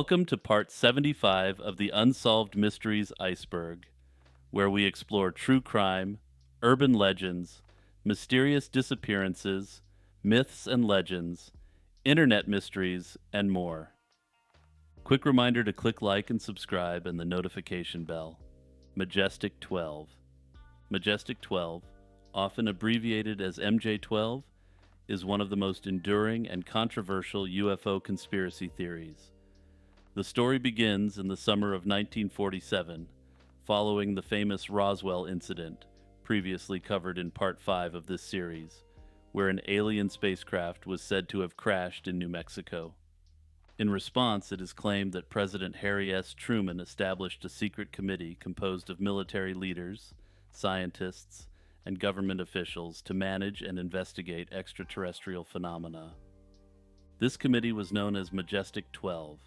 Welcome to part 75 of the Unsolved Mysteries Iceberg, where we explore true crime, urban legends, mysterious disappearances, myths and legends, internet mysteries, and more. Quick reminder to click like and subscribe and the notification bell. Majestic 12. Majestic 12, often abbreviated as MJ12, is one of the most enduring and controversial UFO conspiracy theories. The story begins in the summer of 1947, following the famous Roswell incident, previously covered in Part 5 of this series, where an alien spacecraft was said to have crashed in New Mexico. In response, it is claimed that President Harry S. Truman established a secret committee composed of military leaders, scientists, and government officials to manage and investigate extraterrestrial phenomena. This committee was known as Majestic 12.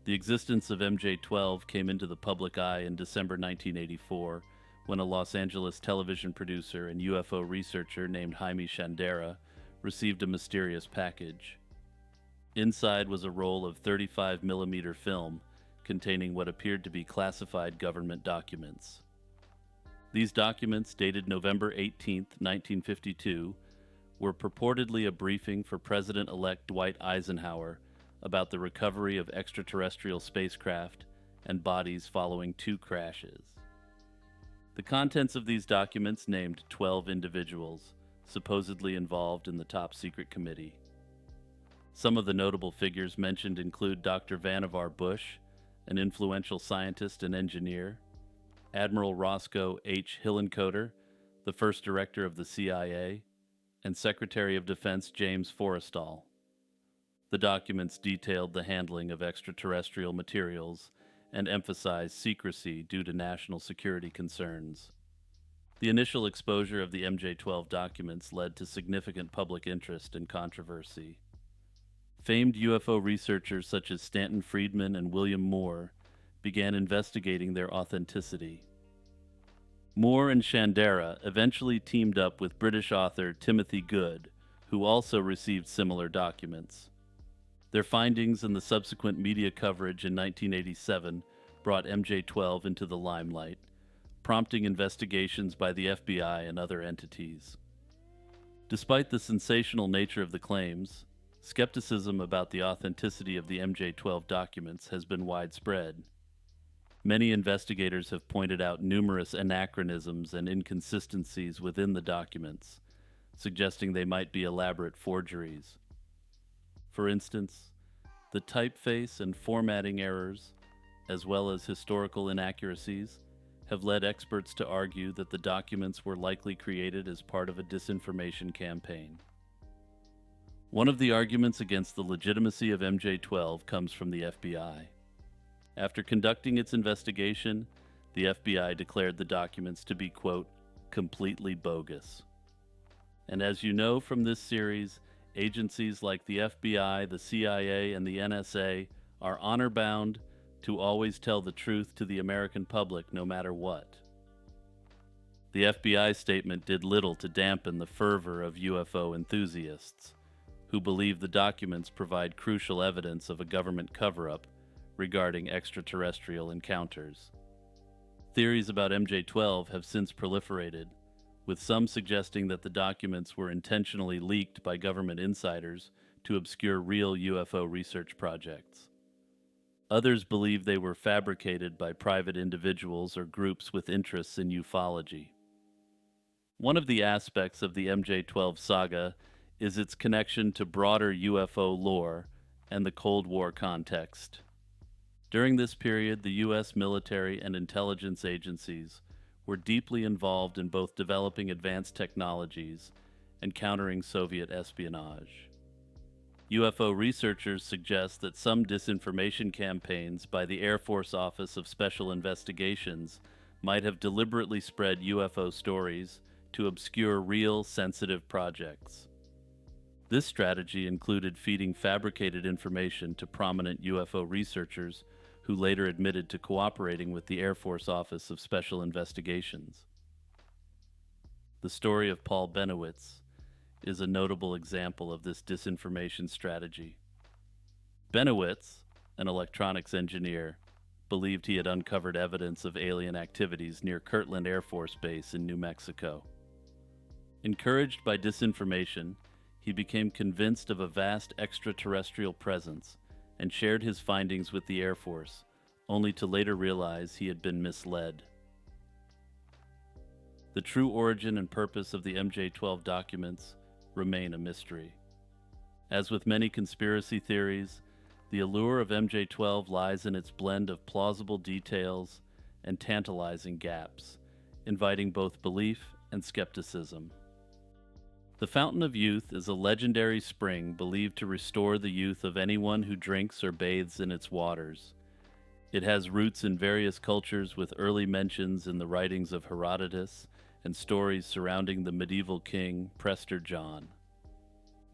The existence of MJ12 came into the public eye in December 1984 when a Los Angeles television producer and UFO researcher named Jaime Shandera received a mysterious package. Inside was a roll of 35mm film containing what appeared to be classified government documents. These documents, dated November 18, 1952, were purportedly a briefing for President-elect Dwight Eisenhower about the recovery of extraterrestrial spacecraft and bodies following 2 crashes. The contents of these documents named 12 individuals supposedly involved in the top-secret committee. Some of the notable figures mentioned include Dr. Vannevar Bush, an influential scientist and engineer, Admiral Roscoe H. Hillenkoetter, the first director of the CIA, and Secretary of Defense James Forrestal. The documents detailed the handling of extraterrestrial materials and emphasized secrecy due to national security concerns. The initial exposure of the MJ12 documents led to significant public interest and controversy. Famed UFO researchers such as Stanton Friedman and William Moore began investigating their authenticity. Moore and Shandera eventually teamed up with British author Timothy Good, who also received similar documents. Their findings and the subsequent media coverage in 1987 brought MJ12 into the limelight, prompting investigations by the FBI and other entities. Despite the sensational nature of the claims, skepticism about the authenticity of the MJ12 documents has been widespread. Many investigators have pointed out numerous anachronisms and inconsistencies within the documents, suggesting they might be elaborate forgeries. For instance, the typeface and formatting errors, as well as historical inaccuracies, have led experts to argue that the documents were likely created as part of a disinformation campaign. One of the arguments against the legitimacy of MJ12 comes from the FBI. After conducting its investigation, the FBI declared the documents to be, quote, completely bogus. And as you know from this series, agencies like the FBI, the CIA, and the NSA are honor-bound to always tell the truth to the American public no matter what. The FBI statement did little to dampen the fervor of UFO enthusiasts, who believe the documents provide crucial evidence of a government cover-up regarding extraterrestrial encounters. Theories about MJ12 have since proliferated, with some suggesting that the documents were intentionally leaked by government insiders to obscure real UFO research projects. Others believe they were fabricated by private individuals or groups with interests in ufology. One of the aspects of the MJ12 saga is its connection to broader UFO lore and the Cold War context. During this period, the U.S. military and intelligence agencies were deeply involved in both developing advanced technologies and countering Soviet espionage. UFO researchers suggest that some disinformation campaigns by the Air Force Office of Special Investigations might have deliberately spread UFO stories to obscure real, sensitive projects. This strategy included feeding fabricated information to prominent UFO researchers who later admitted to cooperating with the Air Force Office of Special Investigations. The story of Paul Bennewitz is a notable example of this disinformation strategy. Bennewitz, an electronics engineer, believed he had uncovered evidence of alien activities near Kirtland Air Force Base in New Mexico. Encouraged by disinformation, he became convinced of a vast extraterrestrial presence and shared his findings with the Air Force, only to later realize he had been misled. The true origin and purpose of the MJ-12 documents remain a mystery. As with many conspiracy theories, the allure of MJ-12 lies in its blend of plausible details and tantalizing gaps, inviting both belief and skepticism. The Fountain of Youth is a legendary spring believed to restore the youth of anyone who drinks or bathes in its waters. It has roots in various cultures, with early mentions in the writings of Herodotus and stories surrounding the medieval king Prester John.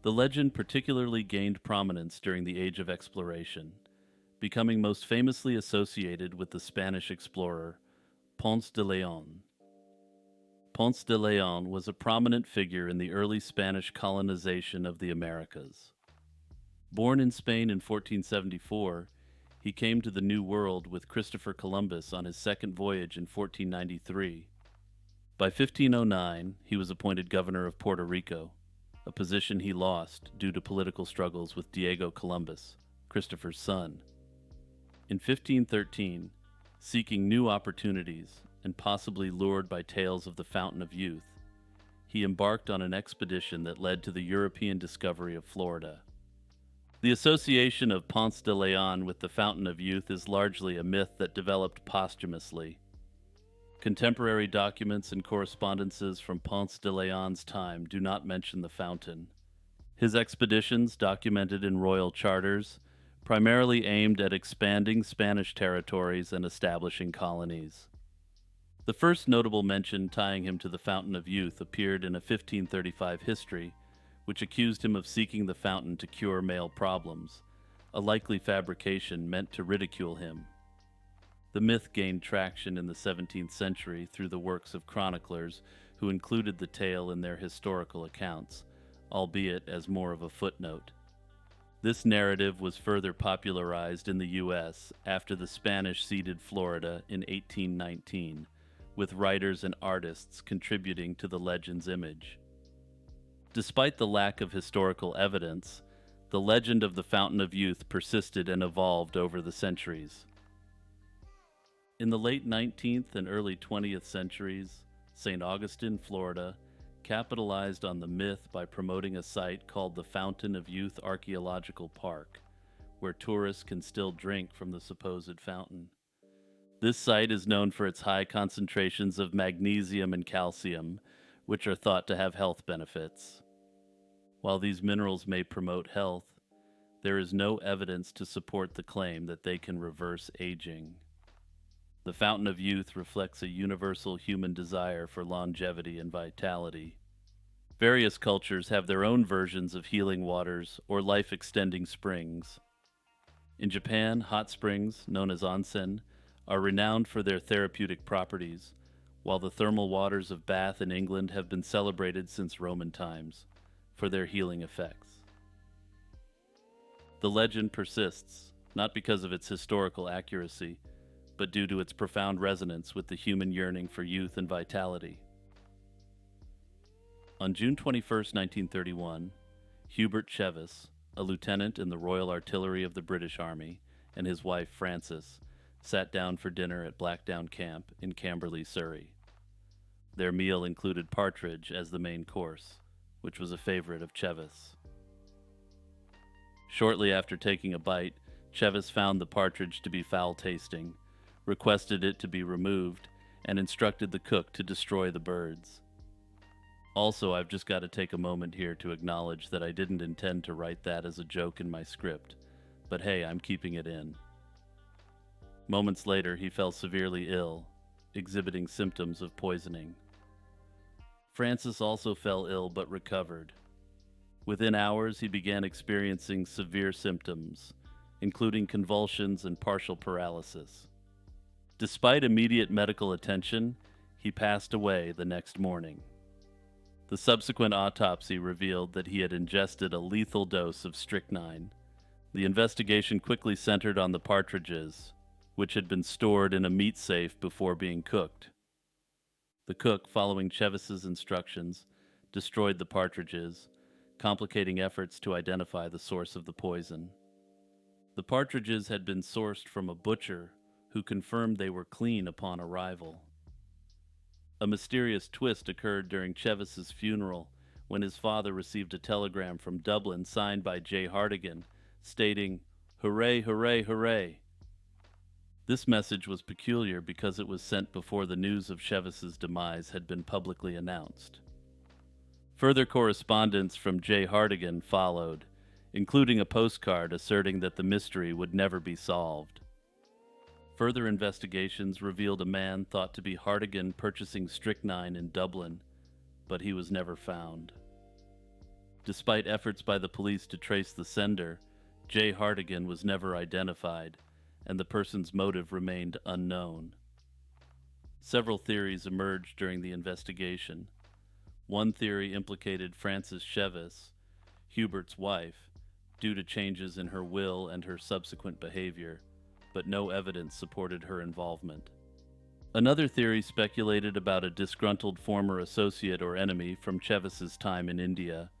The legend particularly gained prominence during the Age of Exploration, becoming most famously associated with the Spanish explorer Ponce de León. Ponce de León was a prominent figure in the early Spanish colonization of the Americas. Born in Spain in 1474, he came to the New World with Christopher Columbus on his second voyage in 1493. By 1509, he was appointed governor of Puerto Rico, a position he lost due to political struggles with Diego Columbus, Christopher's son. In 1513, seeking new opportunities and possibly lured by tales of the Fountain of Youth, he embarked on an expedition that led to the European discovery of Florida. The association of Ponce de León with the Fountain of Youth is largely a myth that developed posthumously. Contemporary documents and correspondences from Ponce de León's time do not mention the fountain. His expeditions, documented in royal charters, primarily aimed at expanding Spanish territories and establishing colonies. The first notable mention tying him to the Fountain of Youth appeared in a 1535 history, which accused him of seeking the fountain to cure male problems, a likely fabrication meant to ridicule him. The myth gained traction in the 17th century through the works of chroniclers who included the tale in their historical accounts, albeit as more of a footnote. This narrative was further popularized in the U.S. after the Spanish ceded Florida in 1819, with writers and artists contributing to the legend's image. Despite the lack of historical evidence, the legend of the Fountain of Youth persisted and evolved over the centuries. In the late 19th and early 20th centuries, St. Augustine, Florida, capitalized on the myth by promoting a site called the Fountain of Youth Archaeological Park, where tourists can still drink from the supposed fountain. This site is known for its high concentrations of magnesium and calcium, which are thought to have health benefits. While these minerals may promote health, there is no evidence to support the claim that they can reverse aging. The Fountain of Youth reflects a universal human desire for longevity and vitality. Various cultures have their own versions of healing waters or life-extending springs. In Japan, hot springs, known as onsen, are renowned for their therapeutic properties, while the thermal waters of Bath in England have been celebrated since Roman times for their healing effects. The legend persists, not because of its historical accuracy, but due to its profound resonance with the human yearning for youth and vitality. On June 21, 1931, Hubert Chevis, a lieutenant in the Royal Artillery of the British Army, and his wife Frances sat down for dinner at Blackdown Camp in Camberley, Surrey. Their meal included partridge as the main course, which was a favorite of Chevis. Shortly after taking a bite, Chevis found the partridge to be foul-tasting, requested it to be removed, and instructed the cook to destroy the birds. Also, I've just got to take a moment here to acknowledge that I didn't intend to write that as a joke in my script, but hey, I'm keeping it in. Moments later, he fell severely ill, exhibiting symptoms of poisoning. Frances also fell ill but recovered. Within hours, he began experiencing severe symptoms, including convulsions and partial paralysis. Despite immediate medical attention, he passed away the next morning. The subsequent autopsy revealed that he had ingested a lethal dose of strychnine, The investigation quickly centered on the partridges, which had been stored in a meat safe before being cooked. The cook, following Chevis's instructions, destroyed the partridges, complicating efforts to identify the source of the poison. The partridges had been sourced from a butcher who confirmed they were clean upon arrival. A mysterious twist occurred during Chevis's funeral when his father received a telegram from Dublin signed by J. Hartigan, stating, "Hooray, hooray, hooray." This message was peculiar because it was sent before the news of Chevis's demise had been publicly announced. Further correspondence from J. Hartigan followed, including a postcard asserting that the mystery would never be solved. Further investigations revealed a man thought to be Hartigan purchasing strychnine in Dublin, but he was never found. Despite efforts by the police to trace the sender, J. Hartigan was never identified, and the person's motive remained unknown. Several theories emerged during the investigation. One theory implicated Frances Chevis, Hubert's wife, due to changes in her will and her subsequent behavior, but no evidence supported her involvement. Another theory speculated about a disgruntled former associate or enemy from Chevis's time in India,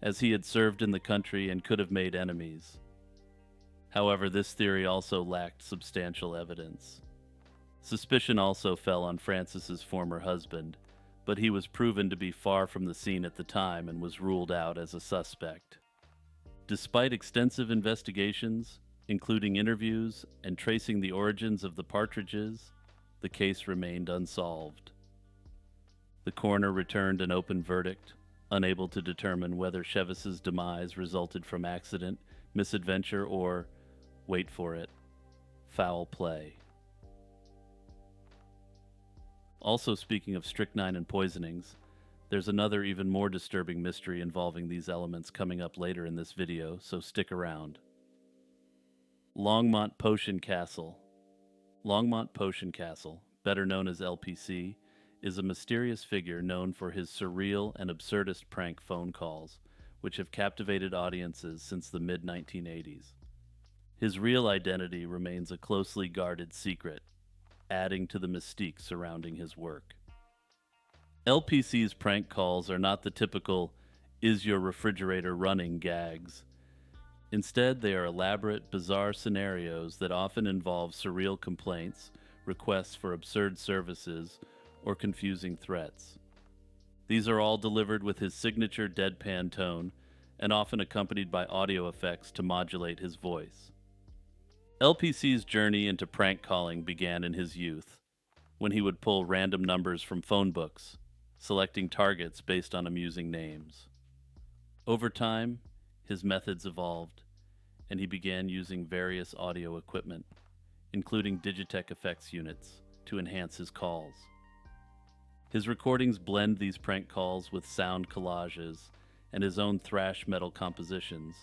as he had served in the country and could have made enemies. However, this theory also lacked substantial evidence. Suspicion also fell on Frances's former husband, but he was proven to be far from the scene at the time and was ruled out as a suspect. Despite extensive investigations, including interviews and tracing the origins of the partridges, the case remained unsolved. The coroner returned an open verdict, unable to determine whether Chevis's demise resulted from accident, misadventure, or, wait for it, foul play. Also, speaking of strychnine and poisonings, there's another even more disturbing mystery involving these elements coming up later in this video, so stick around. Longmont Potion Castle. Longmont Potion Castle, better known as LPC, is a mysterious figure known for his surreal and absurdist prank phone calls, which have captivated audiences since the mid-1980s. His real identity remains a closely guarded secret, adding to the mystique surrounding his work. LPC's prank calls are not the typical "is your refrigerator running" gags. Instead, they are elaborate, bizarre scenarios that often involve surreal complaints, requests for absurd services, or confusing threats. These are all delivered with his signature deadpan tone and often accompanied by audio effects to modulate his voice. LPC's journey into prank calling began in his youth, when he would pull random numbers from phone books, selecting targets based on amusing names. Over time, his methods evolved, and he began using various audio equipment, including Digitech effects units, to enhance his calls. His recordings blend these prank calls with sound collages and his own thrash metal compositions,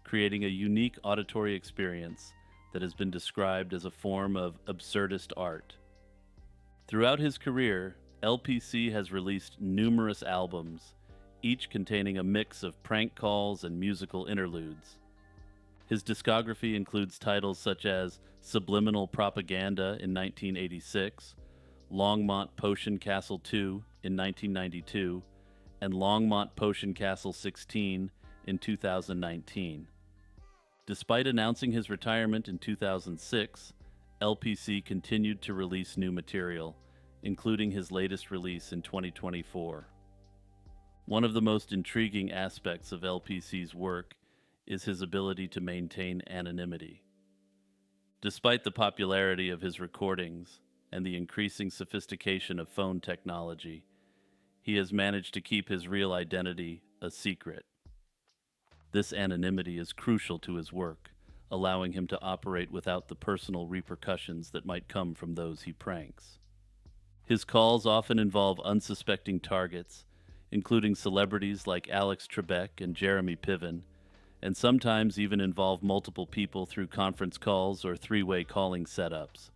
creating a unique auditory experience that has been described as a form of absurdist art. Throughout his career, LPC has released numerous albums, each containing a mix of prank calls and musical interludes. His discography includes titles such as Subliminal Propaganda in 1986, Longmont Potion Castle 2 in 1992, and Longmont Potion Castle 16 in 2019. Despite announcing his retirement in 2006, LPC continued to release new material, including his latest release in 2024. One of the most intriguing aspects of LPC's work is his ability to maintain anonymity. Despite the popularity of his recordings and the increasing sophistication of phone technology, he has managed to keep his real identity a secret. This anonymity is crucial to his work, allowing him to operate without the personal repercussions that might come from those he pranks. His calls often involve unsuspecting targets, including celebrities like Alex Trebek and Jeremy Piven, and sometimes even involve multiple people through conference calls or three-way calling setups.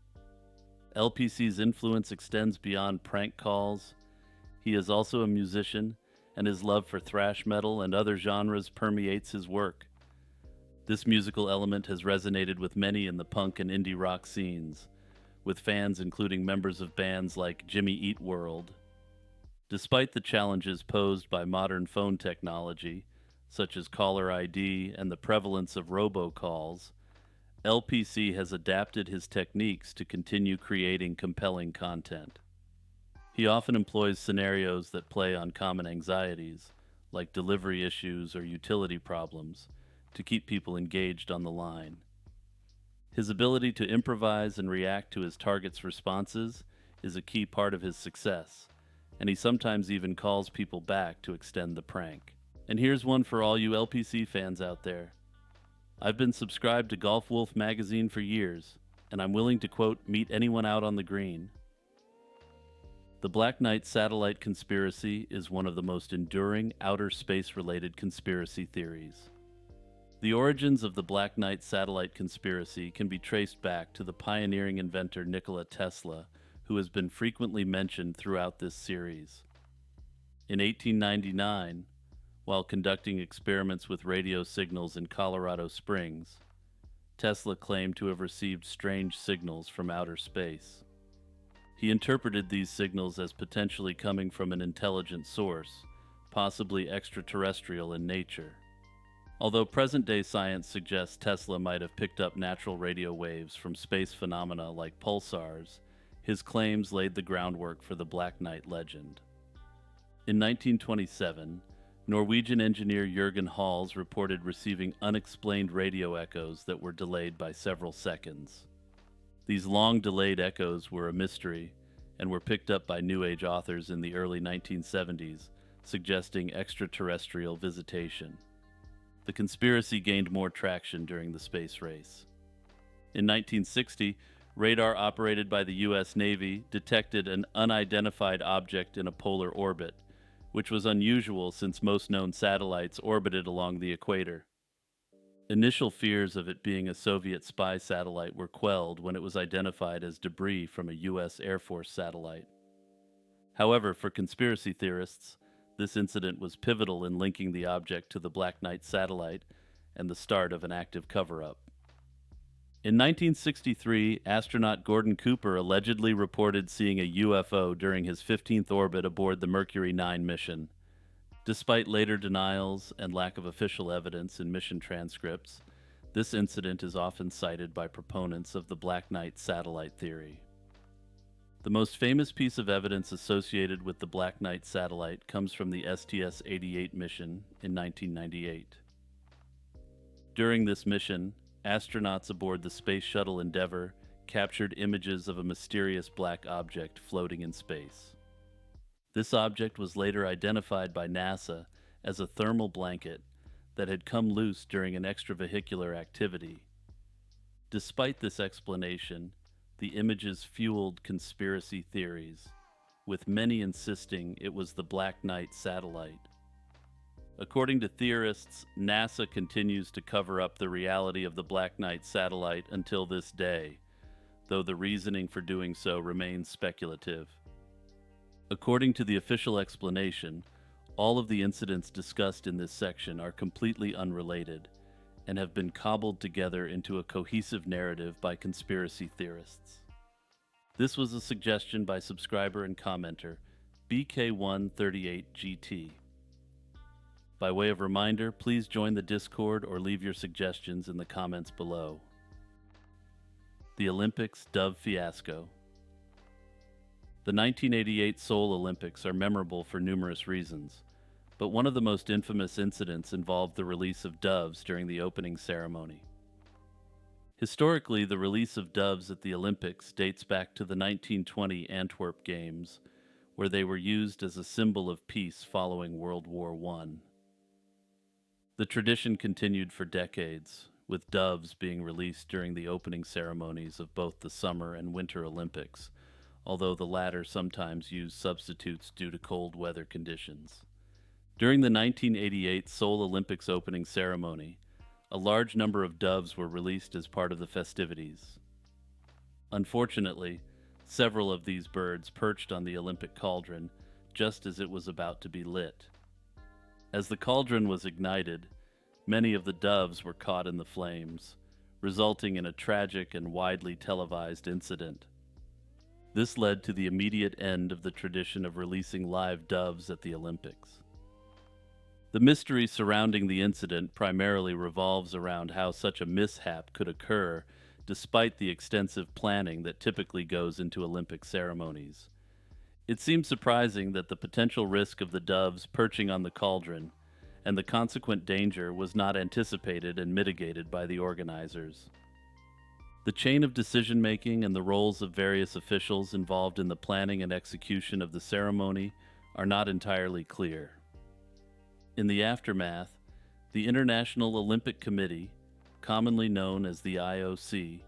LPC's influence extends beyond prank calls. He is also a musician, and his love for thrash metal and other genres permeates his work. This musical element has resonated with many in the punk and indie rock scenes, with fans including members of bands like Jimmy Eat World. Despite the challenges posed by modern phone technology, such as caller ID and the prevalence of robocalls, LPC has adapted his techniques to continue creating compelling content. He often employs scenarios that play on common anxieties, like delivery issues or utility problems, to keep people engaged on the line. His ability to improvise and react to his target's responses is a key part of his success, and he sometimes even calls people back to extend the prank. And here's one for all you LPC fans out there. I've been subscribed to Golf Wolf magazine for years, and I'm willing to quote, meet anyone out on the green. The Black Knight satellite conspiracy is one of the most enduring outer space-related conspiracy theories. The origins of the Black Knight satellite conspiracy can be traced back to the pioneering inventor Nikola Tesla, who has been frequently mentioned throughout this series. In 1899, while conducting experiments with radio signals in Colorado Springs, Tesla claimed to have received strange signals from outer space. He interpreted these signals as potentially coming from an intelligent source, possibly extraterrestrial in nature. Although present-day science suggests Tesla might have picked up natural radio waves from space phenomena like pulsars, his claims laid the groundwork for the Black Knight legend. In 1927, Norwegian engineer Jürgen Hals reported receiving unexplained radio echoes that were delayed by several seconds. These long-delayed echoes were a mystery and were picked up by New Age authors in the early 1970s, suggesting extraterrestrial visitation. The conspiracy gained more traction during the space race. In 1960, radar operated by the U.S. Navy detected an unidentified object in a polar orbit, which was unusual since most known satellites orbited along the equator. Initial fears of it being a Soviet spy satellite were quelled when it was identified as debris from a U.S. Air Force satellite. However, for conspiracy theorists, this incident was pivotal in linking the object to the Black Knight satellite and the start of an active cover-up. In 1963, astronaut Gordon Cooper allegedly reported seeing a UFO during his 15th orbit aboard the Mercury 9 mission. Despite later denials and lack of official evidence in mission transcripts, this incident is often cited by proponents of the Black Knight satellite theory. The most famous piece of evidence associated with the Black Knight satellite comes from the STS-88 mission in 1998. During this mission, astronauts aboard the Space Shuttle Endeavour captured images of a mysterious black object floating in space. This object was later identified by NASA as a thermal blanket that had come loose during an extravehicular activity. Despite this explanation, the images fueled conspiracy theories, with many insisting it was the Black Knight satellite. According to theorists, NASA continues to cover up the reality of the Black Knight satellite until this day, though the reasoning for doing so remains speculative. According to the official explanation, all of the incidents discussed in this section are completely unrelated and have been cobbled together into a cohesive narrative by conspiracy theorists. This was a suggestion by subscriber and commenter BK138GT. By way of reminder, please join the Discord or leave your suggestions in the comments below. The Olympics Dove Fiasco. The 1988 Seoul Olympics are memorable for numerous reasons, but one of the most infamous incidents involved the release of doves during the opening ceremony. Historically, the release of doves at the Olympics dates back to the 1920 Antwerp Games, where they were used as a symbol of peace following World War I. The tradition continued for decades, with doves being released during the opening ceremonies of both the Summer and Winter Olympics, although the latter sometimes used substitutes due to cold weather conditions. During the 1988 Seoul Olympics opening ceremony, a large number of doves were released as part of the festivities. Unfortunately, several of these birds perched on the Olympic cauldron just as it was about to be lit. As the cauldron was ignited, Many of the doves were caught in the flames, resulting in a tragic and widely televised incident. This led to the immediate end of the tradition of releasing live doves at the Olympics. The mystery surrounding the incident primarily revolves around how such a mishap could occur despite the extensive planning that typically goes into Olympic ceremonies. It seems surprising that the potential risk of the doves perching on the cauldron and the consequent danger was not anticipated and mitigated by the organizers. The chain of decision-making and the roles of various officials involved in the planning and execution of the ceremony are not entirely clear. In the aftermath, the International Olympic Committee, commonly known as the IOC,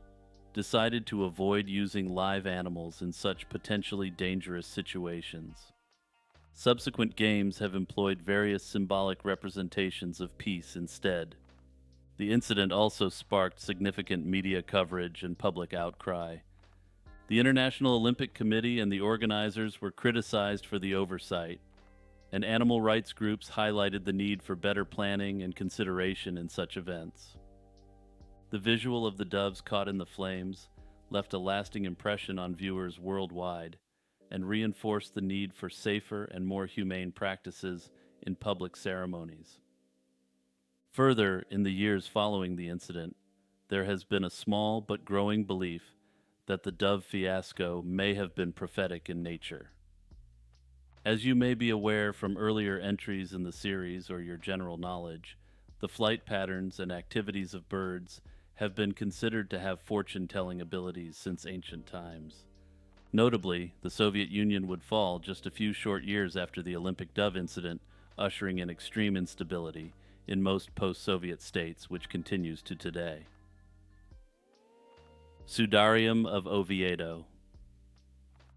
decided to avoid using live animals in such potentially dangerous situations. Subsequent games have employed various symbolic representations of peace instead. The incident also sparked significant media coverage and public outcry. The International Olympic Committee and the organizers were criticized for the oversight, and animal rights groups highlighted the need for better planning and consideration in such events. The visual of the doves caught in the flames left a lasting impression on viewers worldwide and reinforced the need for safer and more humane practices in public ceremonies. Further, in the years following the incident, there has been a small but growing belief that the dove fiasco may have been prophetic in nature. As you may be aware from earlier entries in the series or your general knowledge, the flight patterns and activities of birds have been considered to have fortune-telling abilities since ancient times. Notably, the Soviet Union would fall just a few short years after the Olympic dove incident, ushering in extreme instability in most post-Soviet states, which continues to today. Sedarium of Oviedo.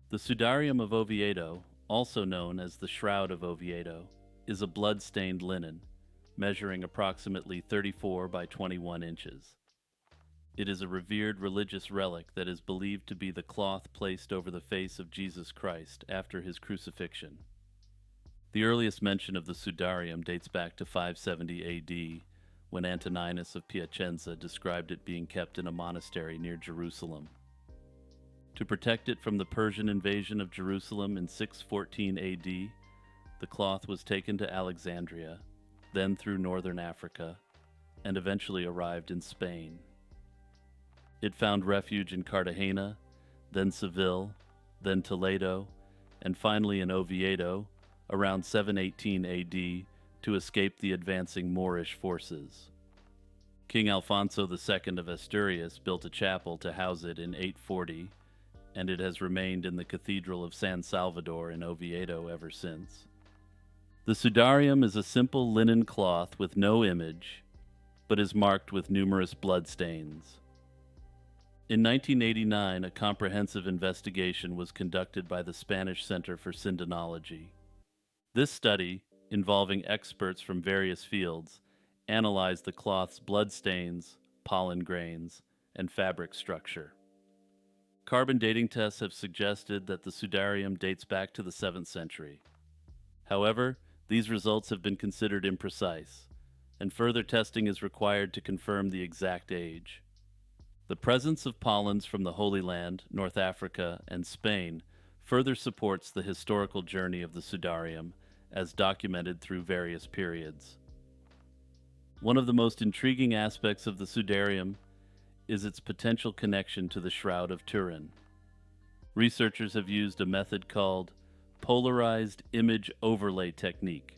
The Sedarium of Oviedo, also known as the Shroud of Oviedo, is a blood-stained linen, measuring approximately 34 by 21 inches. It is a revered religious relic that is believed to be the cloth placed over the face of Jesus Christ after his crucifixion. The earliest mention of the Sedarium dates back to 570 AD, when Antoninus of Piacenza described it being kept in a monastery near Jerusalem. To protect it from the Persian invasion of Jerusalem in 614 AD, the cloth was taken to Alexandria, then through northern Africa, and eventually arrived in Spain. It found refuge in Cartagena, then Seville, then Toledo, and finally in Oviedo, around 718 AD, to escape the advancing Moorish forces. King Alfonso II of Asturias built a chapel to house it in 840, and it has remained in the Cathedral of San Salvador in Oviedo ever since. The Sedarium is a simple linen cloth with no image, but is marked with numerous bloodstains. In 1989, a comprehensive investigation was conducted by the Spanish Center for Syndenology. This study, involving experts from various fields, analyzed the cloth's bloodstains, pollen grains, and fabric structure. Carbon dating tests have suggested that the Sedarium dates back to the 7th century. However, these results have been considered imprecise, and further testing is required to confirm the exact age. The presence of pollens from the Holy Land, North Africa, and Spain further supports the historical journey of the Sedarium, as documented through various periods. One of the most intriguing aspects of the Sedarium is its potential connection to the Shroud of Turin. Researchers have used a method called polarized image overlay technique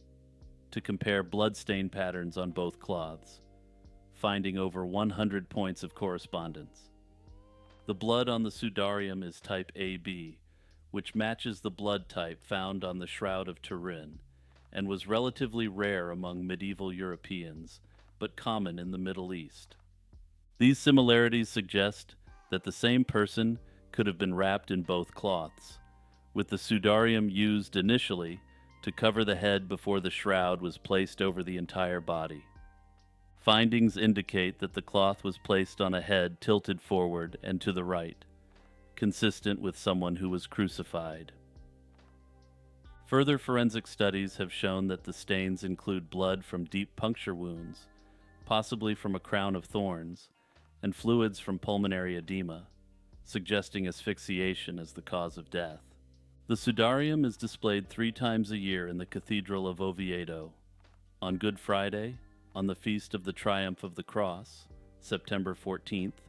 to compare bloodstain patterns on both cloths, finding over 100 points of correspondence. The blood on the Sedarium is type AB, which matches the blood type found on the Shroud of Turin, and was relatively rare among medieval Europeans, but common in the Middle East. These similarities suggest that the same person could have been wrapped in both cloths, with the Sedarium used initially to cover the head before the shroud was placed over the entire body. Findings indicate that the cloth was placed on a head tilted forward and to the right, consistent with someone who was crucified. Further forensic studies have shown that the stains include blood from deep puncture wounds, possibly from a crown of thorns, and fluids from pulmonary edema, suggesting asphyxiation as the cause of death. The Sedarium is displayed 3 times a year in the Cathedral of Oviedo: on Good Friday, on the Feast of the Triumph of the Cross, September 14th,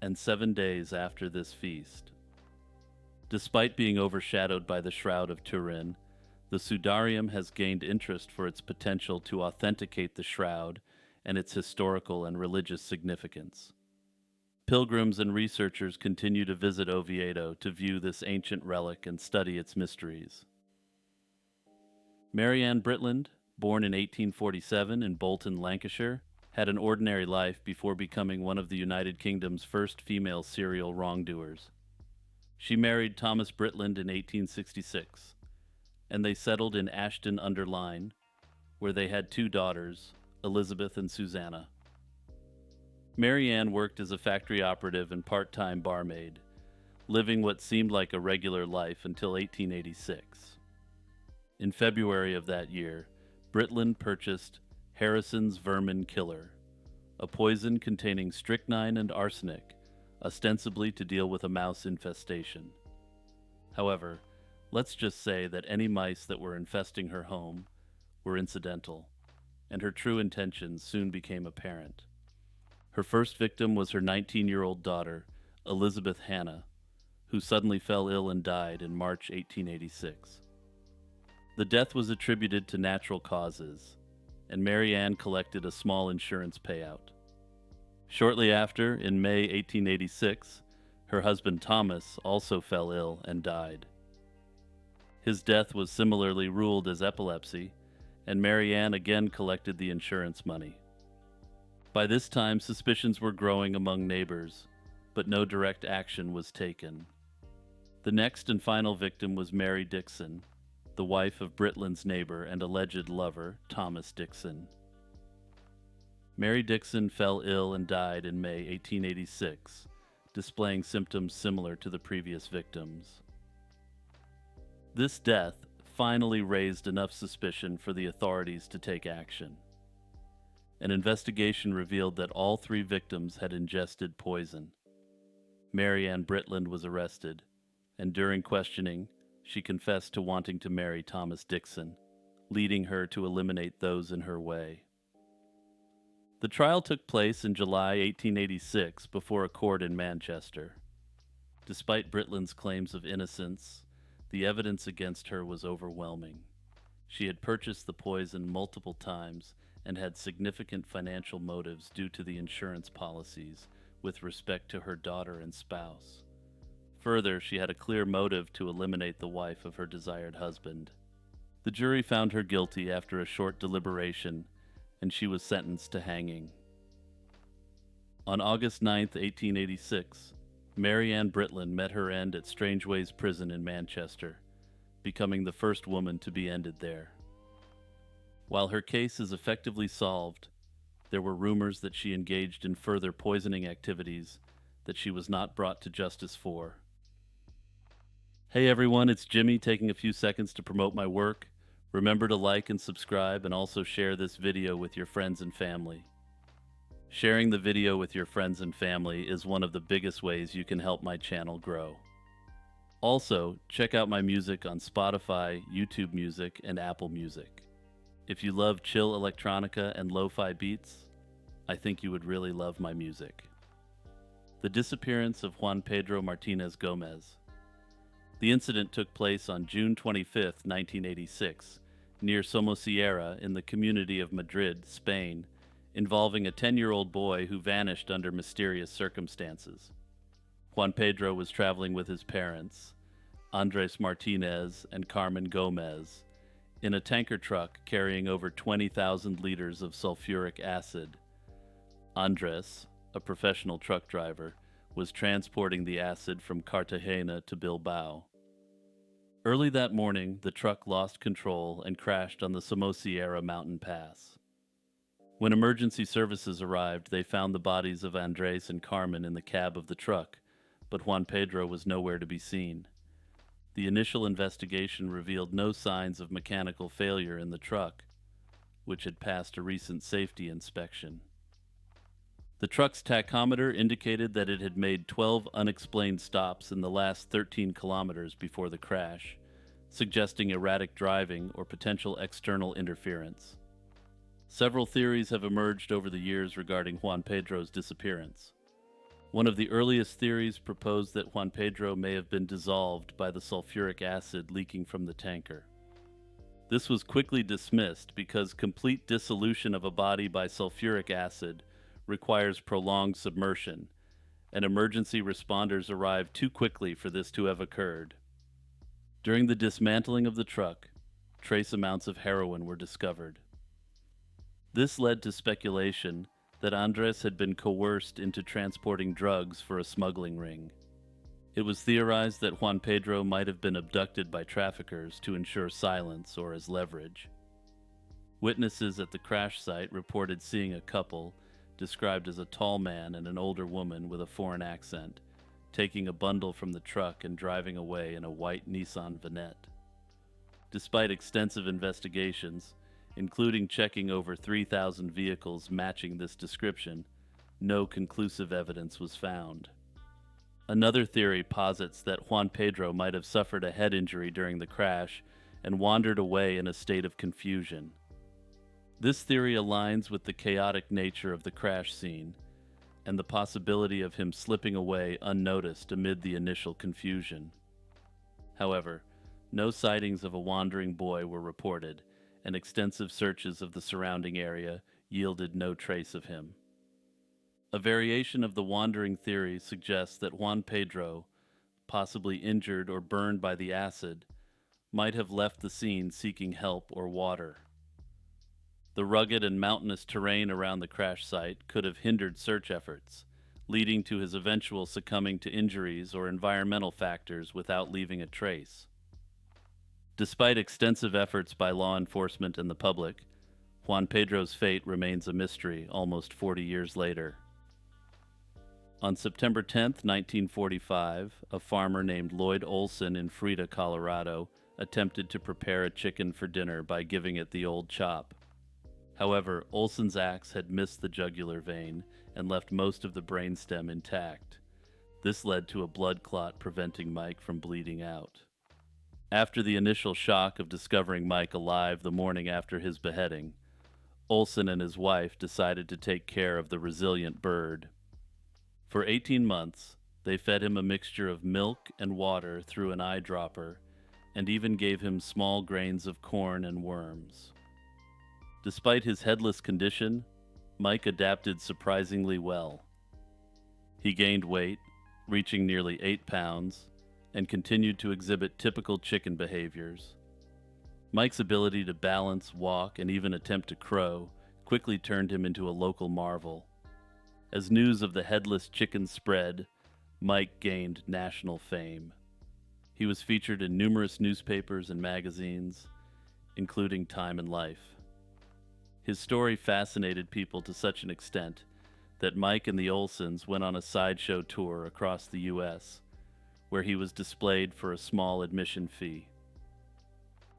and 7 days after this feast. Despite being overshadowed by the Shroud of Turin, the Sedarium has gained interest for its potential to authenticate the shroud and its historical and religious significance. Pilgrims and researchers continue to visit Oviedo to view this ancient relic and study its mysteries. Maryanne Britland, born in 1847 in Bolton, Lancashire, had an ordinary life before becoming one of the United Kingdom's first female serial wrongdoers. She married Thomas Britland in 1866, and they settled in Ashton-under-Lyne, where they had 2 daughters, Elizabeth and Susanna. Maryanne worked as a factory operative and part-time barmaid, living what seemed like a regular life until 1886. In February of that year, Britland purchased Harrison's Vermin Killer, a poison containing strychnine and arsenic, ostensibly to deal with a mouse infestation. However, let's just say that any mice that were infesting her home were incidental, and her true intentions soon became apparent. Her first victim was her 19-year-old daughter, Elizabeth Hannah, who suddenly fell ill and died in March 1886. The death was attributed to natural causes, and Maryanne collected a small insurance payout. Shortly after, in May 1886, her husband Thomas also fell ill and died. His death was similarly ruled as epilepsy, and Maryanne again collected the insurance money. By this time, suspicions were growing among neighbors, but no direct action was taken. The next and final victim was Mary Dixon, the wife of Britland's neighbor and alleged lover, Thomas Dixon. Mary Dixon fell ill and died in May 1886, displaying symptoms similar to the previous victims. This death finally raised enough suspicion for the authorities to take action. An investigation revealed that all 3 victims had ingested poison. Maryanne Britland was arrested, and during questioning, she confessed to wanting to marry Thomas Dixon, leading her to eliminate those in her way. The trial took place in July 1886 before a court in Manchester. Despite Britland's claims of innocence, the evidence against her was overwhelming. She had purchased the poison multiple times and had significant financial motives due to the insurance policies with respect to her daughter and spouse. Further, she had a clear motive to eliminate the wife of her desired husband. The jury found her guilty after a short deliberation, and she was sentenced to hanging. On August 9, 1886, Maryanne Britland met her end at Strangeways Prison in Manchester, becoming the first woman to be ended there. While her case is effectively solved, there were rumors that she engaged in further poisoning activities that she was not brought to justice for. Hey everyone, it's Jimmy taking a few seconds to promote my work. Remember to like and subscribe, and also share this video with your friends and family. Sharing the video with your friends and family is one of the biggest ways you can help my channel grow. Also, check out my music on Spotify, YouTube Music, and Apple Music. If you love chill electronica and lo-fi beats, I think you would really love my music. The disappearance of Juan Pedro Martinez Gomez. The incident took place on June 25, 1986, near Somosierra in the community of Madrid, Spain, involving a 10-year-old boy who vanished under mysterious circumstances. Juan Pedro was traveling with his parents, Andres Martinez and Carmen Gomez, in a tanker truck carrying over 20,000 liters of sulfuric acid. Andres, a professional truck driver, was transporting the acid from Cartagena to Bilbao. Early that morning, the truck lost control and crashed on the Somosierra mountain pass. When emergency services arrived, they found the bodies of Andres and Carmen in the cab of the truck, but Juan Pedro was nowhere to be seen. The initial investigation revealed no signs of mechanical failure in the truck, which had passed a recent safety inspection. The truck's tachometer indicated that it had made 12 unexplained stops in the last 13 kilometers before the crash, suggesting erratic driving or potential external interference. Several theories have emerged over the years regarding Juan Pedro's disappearance. One of the earliest theories proposed that Juan Pedro may have been dissolved by the sulfuric acid leaking from the tanker. This was quickly dismissed because complete dissolution of a body by sulfuric acid requires prolonged submersion, and emergency responders arrived too quickly for this to have occurred. During the dismantling of the truck, trace amounts of heroin were discovered. This led to speculation that Andres had been coerced into transporting drugs for a smuggling ring. It was theorized that Juan Pedro might have been abducted by traffickers to ensure silence or as leverage. Witnesses at the crash site reported seeing a couple, described as a tall man and an older woman with a foreign accent, taking a bundle from the truck and driving away in a white Nissan Vanette. Despite extensive investigations, including checking over 3,000 vehicles matching this description, no conclusive evidence was found. Another theory posits that Juan Pedro might have suffered a head injury during the crash and wandered away in a state of confusion. This theory aligns with the chaotic nature of the crash scene and the possibility of him slipping away unnoticed amid the initial confusion. However, no sightings of a wandering boy were reported, and extensive searches of the surrounding area yielded no trace of him. A variation of the wandering theory suggests that Juan Pedro, possibly injured or burned by the acid, might have left the scene seeking help or water. The rugged and mountainous terrain around the crash site could have hindered search efforts, leading to his eventual succumbing to injuries or environmental factors without leaving a trace. Despite extensive efforts by law enforcement and the public, Juan Pedro's fate remains a mystery almost 40 years later. On September 10, 1945, a farmer named Lloyd Olson in Frida, Colorado, attempted to prepare a chicken for dinner by giving it the old chop. However, Olson's axe had missed the jugular vein and left most of the brainstem intact. This led to a blood clot preventing Mike from bleeding out. After the initial shock of discovering Mike alive the morning after his beheading, Olson and his wife decided to take care of the resilient bird. For 18 months, they fed him a mixture of milk and water through an eyedropper and even gave him small grains of corn and worms. Despite his headless condition, Mike adapted surprisingly well. He gained weight, reaching nearly 8 pounds, and continued to exhibit typical chicken behaviors. Mike's ability to balance, walk, and even attempt to crow quickly turned him into a local marvel. As news of the headless chicken spread, Mike gained national fame. He was featured in numerous newspapers and magazines, including Time and Life. His story fascinated people to such an extent that Mike and the Olsons went on a sideshow tour across the U.S., where he was displayed for a small admission fee.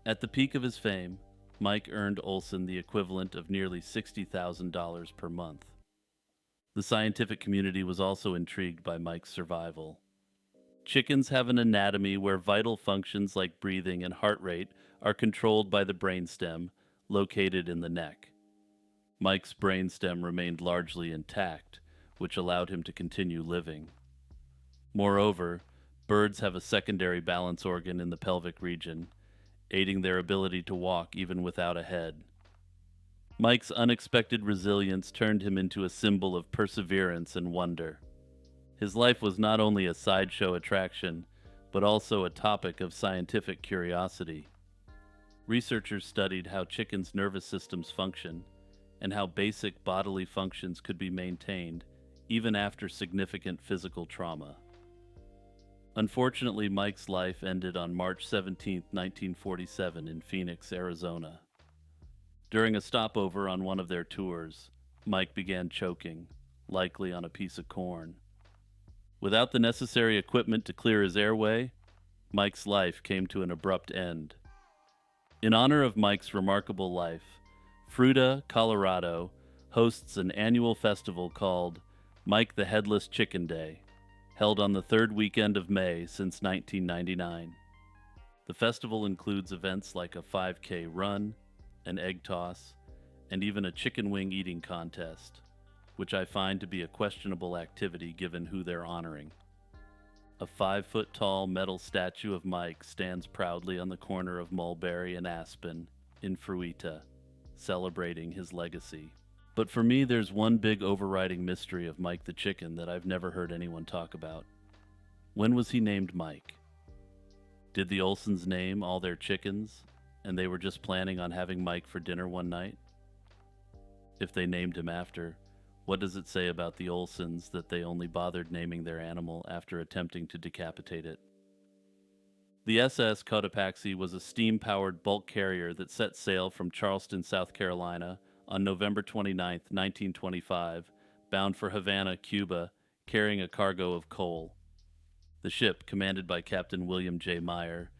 At the peak of his fame, Mike earned Olson the equivalent of nearly $60,000 per month. The scientific community was also intrigued by Mike's survival. Chickens have an anatomy where vital functions like breathing and heart rate are controlled by the brainstem, located in the neck. Mike's brainstem remained largely intact, which allowed him to continue living. Moreover, birds have a secondary balance organ in the pelvic region, aiding their ability to walk even without a head. Mike's unexpected resilience turned him into a symbol of perseverance and wonder. His life was not only a sideshow attraction, but also a topic of scientific curiosity. Researchers studied how chickens' nervous systems function, and how basic bodily functions could be maintained even after significant physical trauma. Unfortunately, Mike's life ended on March 17, 1947 in Phoenix, Arizona. During a stopover on one of their tours, Mike began choking, likely on a piece of corn. Without the necessary equipment to clear his airway, Mike's life came to an abrupt end. In honor of Mike's remarkable life, Fruita, Colorado, hosts an annual festival called Mike the Headless Chicken Day, held on the third weekend of May since 1999. The festival includes events like a 5K run, an egg toss, and even a chicken wing eating contest, which I find to be a questionable activity given who they're honoring. A 5-foot-tall metal statue of Mike stands proudly on the corner of Mulberry and Aspen in Fruita, celebrating his legacy. But for me, there's one big overriding mystery of Mike the Chicken that I've never heard anyone talk about. When was he named Mike? Did the Olsons name all their chickens, and they were just planning on having Mike for dinner one night? If they named him after, what does it say about the Olsons that they only bothered naming their animal after attempting to decapitate it? The SS Cotopaxi was a steam-powered bulk carrier that set sail from Charleston, South Carolina on November 29, 1925, bound for Havana, Cuba, carrying a cargo of coal. The ship, commanded by Captain William J. Meyer,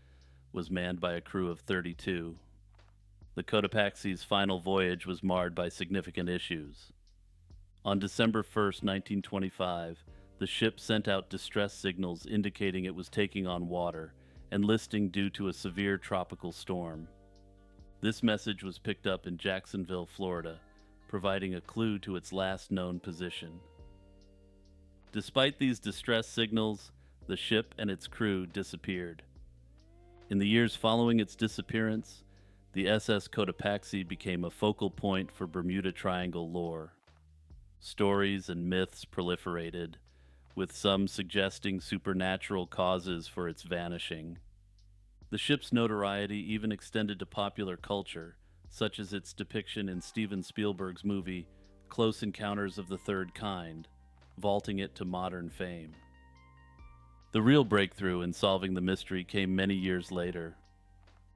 was manned by a crew of 32. The Cotopaxi's final voyage was marred by significant issues. On December 1, 1925, the ship sent out distress signals indicating it was taking on water and listing due to a severe tropical storm. This message was picked up in Jacksonville, Florida, providing a clue to its last known position. Despite these distress signals, the ship and its crew disappeared. In the years following its disappearance, the SS Cotopaxi became a focal point for Bermuda Triangle lore. Stories and myths proliferated, with some suggesting supernatural causes for its vanishing. The ship's notoriety even extended to popular culture, such as its depiction in Steven Spielberg's movie Close Encounters of the Third Kind, vaulting it to modern fame. The real breakthrough in solving the mystery came many years later.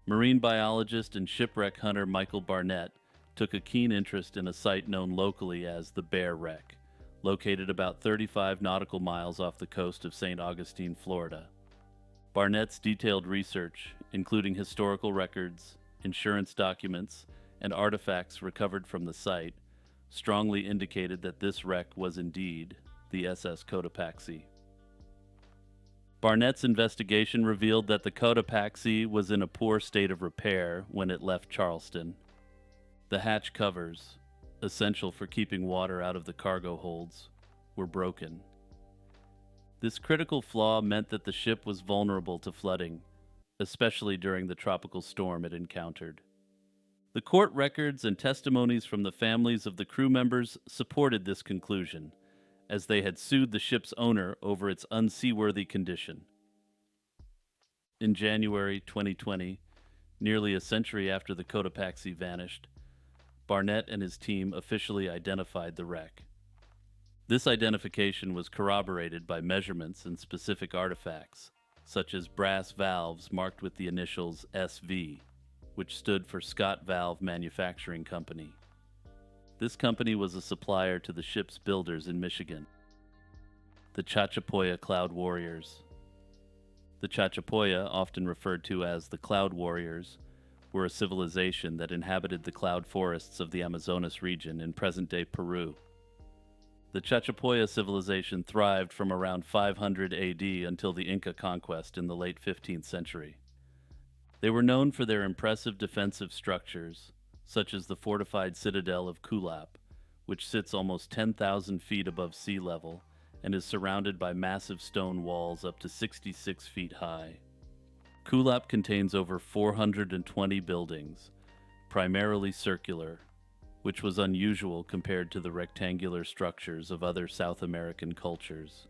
Marine biologist and shipwreck hunter Michael Barnett took a keen interest in a site known locally as the Bear Wreck, located about 35 nautical miles off the coast of St. Augustine, Florida. Barnett's detailed research, including historical records, insurance documents, and artifacts recovered from the site, strongly indicated that this wreck was indeed the SS Cotopaxi. Barnett's investigation revealed that the Cotopaxi was in a poor state of repair when it left Charleston. The hatch covers, essential for keeping water out of the cargo holds, were broken. This critical flaw meant that the ship was vulnerable to flooding, especially during the tropical storm it encountered. The court records and testimonies from the families of the crew members supported this conclusion, as they had sued the ship's owner over its unseaworthy condition. In January 2020, nearly a century after the Cotopaxi vanished, Barnett and his team officially identified the wreck. This identification was corroborated by measurements and specific artifacts, such as brass valves marked with the initials SV, which stood for Scott Valve Manufacturing Company. This company was a supplier to the ship's builders in Michigan, the Chachapoya Cloud Warriors. The Chachapoya, often referred to as the Cloud Warriors, were a civilization that inhabited the cloud forests of the Amazonas region in present-day Peru. The Chachapoya civilization thrived from around 500 AD until the Inca conquest in the late 15th century. They were known for their impressive defensive structures, such as the fortified citadel of Kulap, which sits almost 10,000 feet above sea level and is surrounded by massive stone walls up to 66 feet high. Kulap contains over 420 buildings, primarily circular, which was unusual compared to the rectangular structures of other South American cultures.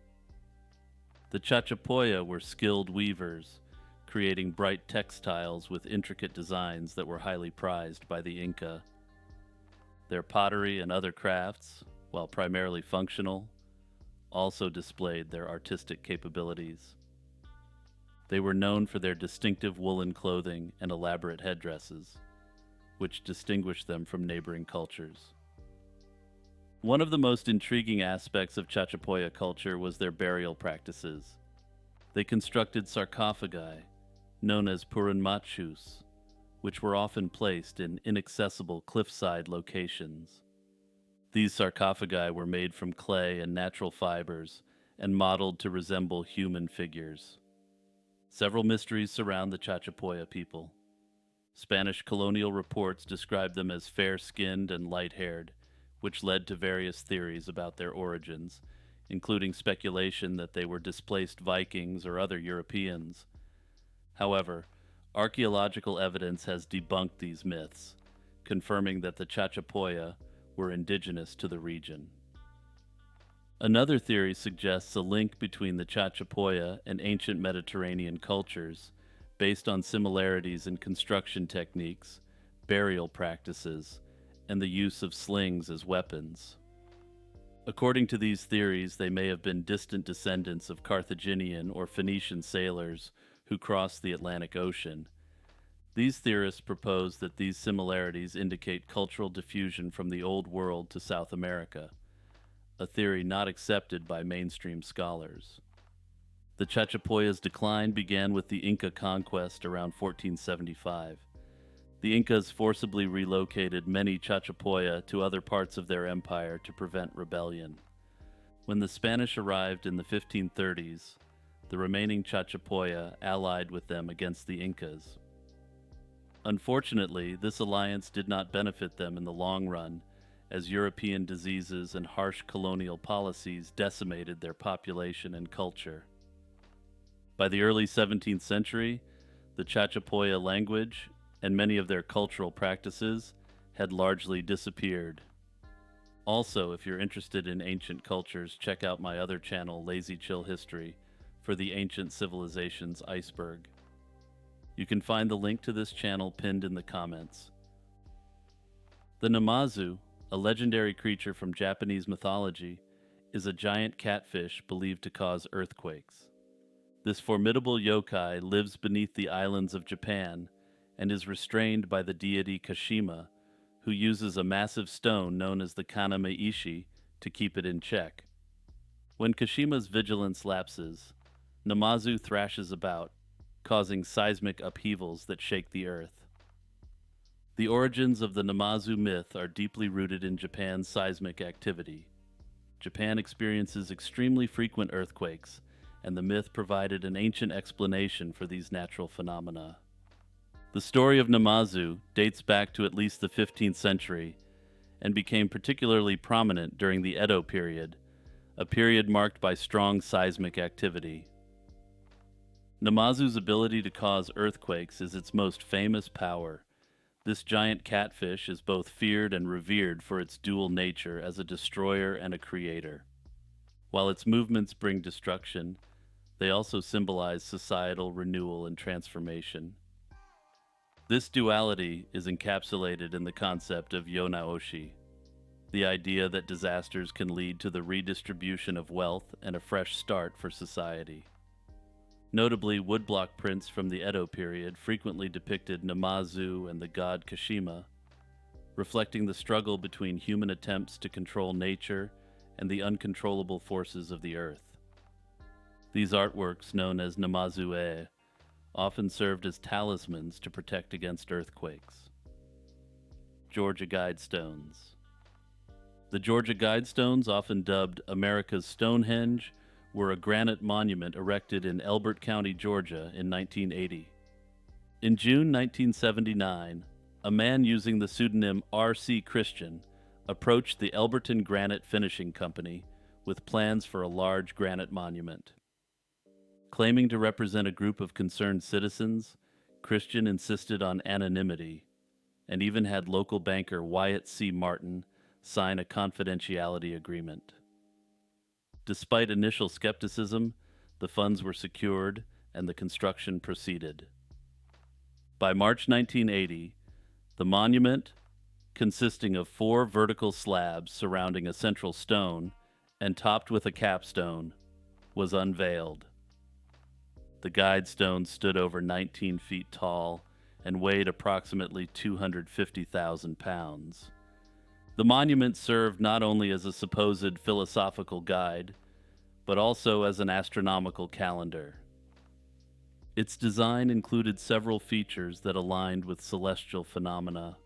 The Chachapoya were skilled weavers, creating bright textiles with intricate designs that were highly prized by the Inca. Their pottery and other crafts, while primarily functional, also displayed their artistic capabilities. They were known for their distinctive woolen clothing and elaborate headdresses, which distinguished them from neighboring cultures. One of the most intriguing aspects of Chachapoya culture was their burial practices. They constructed sarcophagi, known as puranmachus, which were often placed in inaccessible cliffside locations. These sarcophagi were made from clay and natural fibers and modeled to resemble human figures. Several mysteries surround the Chachapoya people. Spanish colonial reports describe them as fair-skinned and light-haired, which led to various theories about their origins, including speculation that they were displaced Vikings or other Europeans. However, archaeological evidence has debunked these myths, confirming that the Chachapoya were indigenous to the region. Another theory suggests a link between the Chachapoya and ancient Mediterranean cultures, based on similarities in construction techniques, burial practices, and the use of slings as weapons. According to these theories, they may have been distant descendants of Carthaginian or Phoenician sailors who crossed the Atlantic Ocean. These theorists propose that these similarities indicate cultural diffusion from the Old World to South America, a theory not accepted by mainstream scholars. The Chachapoya's decline began with the Inca conquest around 1475. The Incas forcibly relocated many Chachapoya to other parts of their empire to prevent rebellion. When the Spanish arrived in the 1530s, the remaining Chachapoya allied with them against the Incas. Unfortunately, this alliance did not benefit them in the long run, as European diseases and harsh colonial policies decimated their population and culture. By the early 17th century, the Chachapoya language and many of their cultural practices had largely disappeared. Also, if you're interested in ancient cultures, check out my other channel, Lazy Chill History, for the ancient civilizations Iceberg. You can find the link to this channel pinned in the comments. The Namazu, a legendary creature from Japanese mythology, is a giant catfish believed to cause earthquakes. This formidable yokai lives beneath the islands of Japan and is restrained by the deity Kashima, who uses a massive stone known as the Kaname-ishi to keep it in check. When Kashima's vigilance lapses, Namazu thrashes about, causing seismic upheavals that shake the earth. The origins of the Namazu myth are deeply rooted in Japan's seismic activity. Japan experiences extremely frequent earthquakes, and the myth provided an ancient explanation for these natural phenomena. The story of Namazu dates back to at least the 15th century and became particularly prominent during the Edo period, a period marked by strong seismic activity. Namazu's ability to cause earthquakes is its most famous power. This giant catfish is both feared and revered for its dual nature as a destroyer and a creator. While its movements bring destruction, they also symbolize societal renewal and transformation. This duality is encapsulated in the concept of yonaoshi, the idea that disasters can lead to the redistribution of wealth and a fresh start for society. Notably, woodblock prints from the Edo period frequently depicted Namazu and the god Kashima, reflecting the struggle between human attempts to control nature and the uncontrollable forces of the earth. These artworks, known as Namazu-e, often served as talismans to protect against earthquakes. Georgia Guidestones. The Georgia Guidestones, often dubbed America's Stonehenge, were a granite monument erected in Elbert County, Georgia in 1980. In June 1979, a man using the pseudonym R.C. Christian approached the Elberton Granite Finishing Company with plans for a large granite monument. Claiming to represent a group of concerned citizens, Christian insisted on anonymity and even had local banker Wyatt C. Martin sign a confidentiality agreement. Despite initial skepticism, the funds were secured and the construction proceeded. By March 1980, the monument, consisting of 4 vertical slabs surrounding a central stone and topped with a capstone, was unveiled. The Guidestone stood over 19 feet tall and weighed approximately 250,000 pounds. The monument served not only as a supposed philosophical guide, but also as an astronomical calendar. Its design included several features that aligned with celestial phenomena,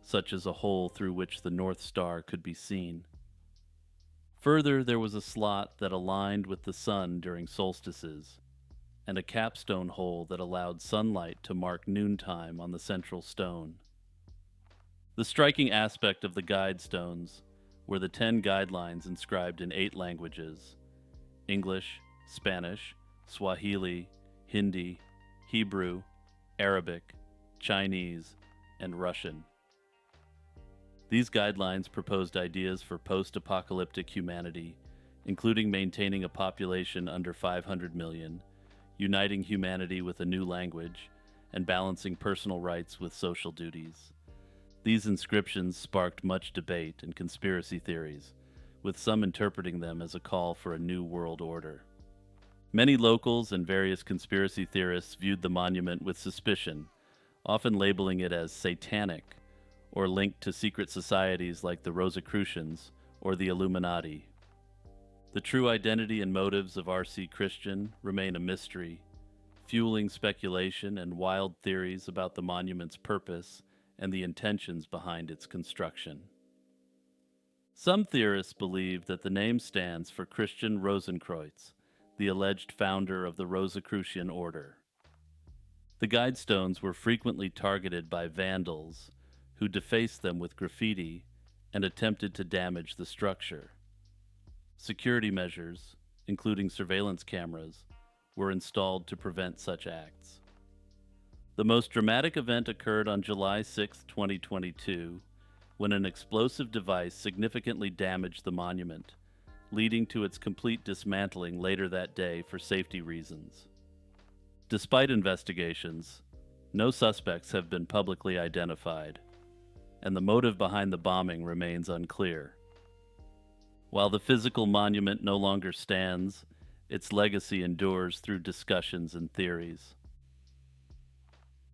such as a hole through which the North Star could be seen. Further, there was a slot that aligned with the sun during solstices, and a capstone hole that allowed sunlight to mark noontime on the central stone. The striking aspect of the Guidestones were the 10 guidelines inscribed in 8 languages: English, Spanish, Swahili, Hindi, Hebrew, Arabic, Chinese, and Russian. These guidelines proposed ideas for post-apocalyptic humanity, including maintaining a population under 500 million, uniting humanity with a new language, and balancing personal rights with social duties. These inscriptions sparked much debate and conspiracy theories, with some interpreting them as a call for a new world order. Many locals and various conspiracy theorists viewed the monument with suspicion, often labeling it as satanic or linked to secret societies like the Rosicrucians or the Illuminati. The true identity and motives of R.C. Christian remain a mystery, fueling speculation and wild theories about the monument's purpose and the intentions behind its construction. Some theorists believe that the name stands for Christian Rosenkreuz, the alleged founder of the Rosicrucian order. The Guidestones were frequently targeted by vandals who defaced them with graffiti and attempted to damage the structure. Security measures, including surveillance cameras, were installed to prevent such acts. The most dramatic event occurred on July 6, 2022, when an explosive device significantly damaged the monument, leading to its complete dismantling later that day for safety reasons. Despite investigations, no suspects have been publicly identified, and the motive behind the bombing remains unclear. While the physical monument no longer stands, its legacy endures through discussions and theories.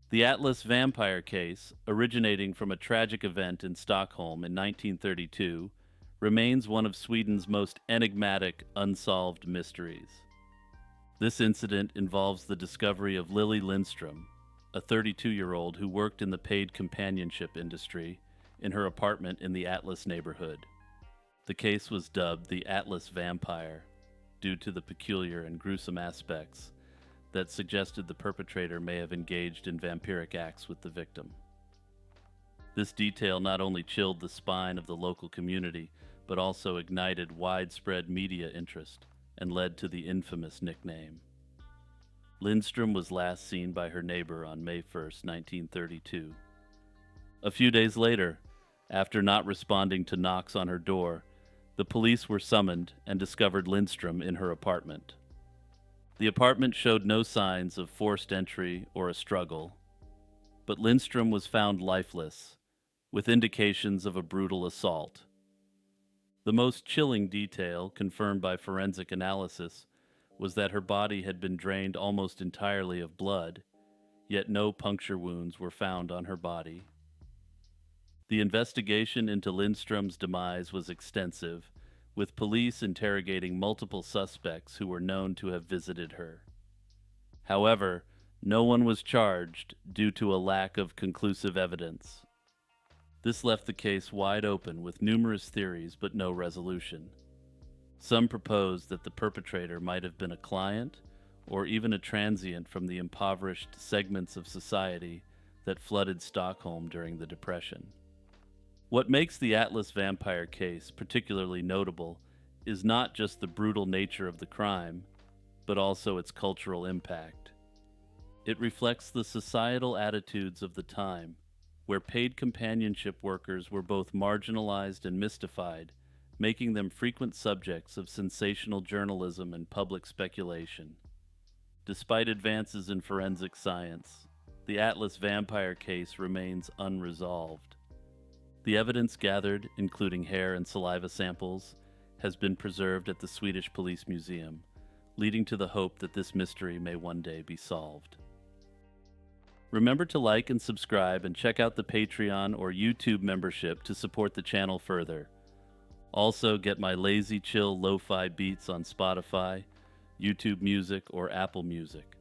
The Atlas vampire case, originating from a tragic event in Stockholm in 1932, remains one of Sweden's most enigmatic unsolved mysteries. This incident involves the discovery of Lily Lindstrom, a 32-year-old who worked in the paid companionship industry, in her apartment in the Atlas neighborhood. The case was dubbed the Atlas Vampire due to the peculiar and gruesome aspects that suggested the perpetrator may have engaged in vampiric acts with the victim. This detail not only chilled the spine of the local community, but also ignited widespread media interest and led to the infamous nickname. Lindstrom was last seen by her neighbor on May 1, 1932. A few days later, after not responding to knocks on her door, the police were summoned and discovered Lindstrom in her apartment. The apartment showed no signs of forced entry or a struggle, but Lindstrom was found lifeless, with indications of a brutal assault. The most chilling detail, confirmed by forensic analysis, was that her body had been drained almost entirely of blood, yet no puncture wounds were found on her body. The investigation into Lindstrom's demise was extensive, with police interrogating multiple suspects who were known to have visited her. However, no one was charged due to a lack of conclusive evidence. This left the case wide open with numerous theories but no resolution. Some proposed that the perpetrator might have been a client or even a transient from the impoverished segments of society that flooded Stockholm during the Depression. What makes the Atlas vampire case particularly notable is not just the brutal nature of the crime, but also its cultural impact. It reflects the societal attitudes of the time, where paid companionship workers were both marginalized and mystified, making them frequent subjects of sensational journalism and public speculation. Despite advances in forensic science, the Atlas vampire case remains unresolved. The evidence gathered, including hair and saliva samples, has been preserved at the Swedish Police Museum, leading to the hope that this mystery may one day be solved. Remember to like and subscribe and check out the Patreon or YouTube membership to support the channel further. Also, get my lazy chill lo-fi beats on Spotify, YouTube Music, or Apple Music.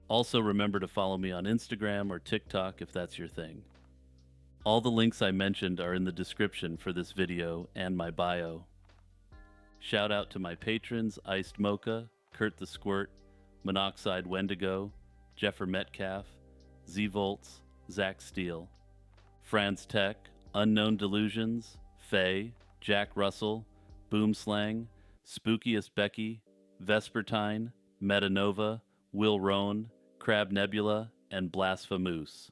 Also, remember to follow me on Instagram or TikTok if that's your thing. All the links I mentioned are in the description for this video and my bio. Shout out to my patrons Iced Mocha, Kurt the Squirt, Monoxide Wendigo, Jeffer Metcalf, Z Volts, Zach Steele, Franz Tech, Unknown Delusions, Faye, Jack Russell, Boomslang, Spookiest Becky, Vespertine, Metanova, Will Roan, Crab Nebula, and Blasphemous.